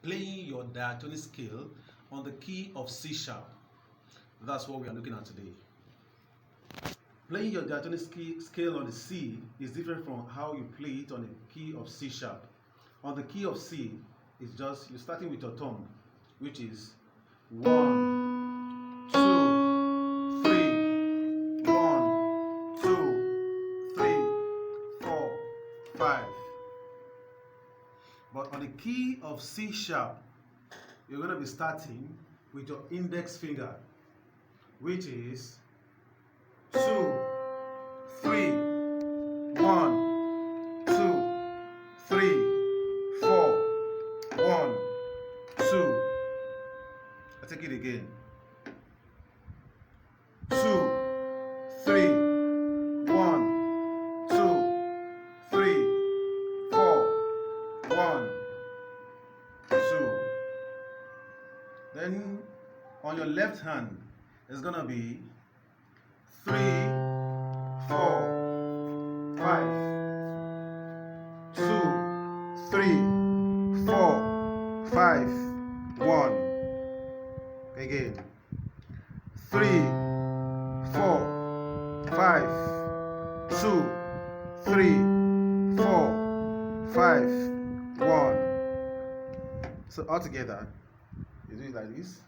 playing your diatonic scale on the key of C sharp. That's what we are looking at today. Playing your diatonic scale on the C is different from how you play it on the key of C sharp. On the key of C, it's just you're starting with your thumb, which is 1, 2, 3, 1, 2, 3, 4, 5. But on the key of C sharp, you're going to be starting with your index finger, which is 2, 3, 1, 2, 3, 4, 1, 2. I take it again. 2, 3, 1, 2, 3, 4, 1, 2. Then on your left hand, it's gonna be 3, 4, 5, 2, 3, 4, 5, 1. Again. 3, 4, 5, 2, 3, 4, 5, 1. So all together, you do it like this.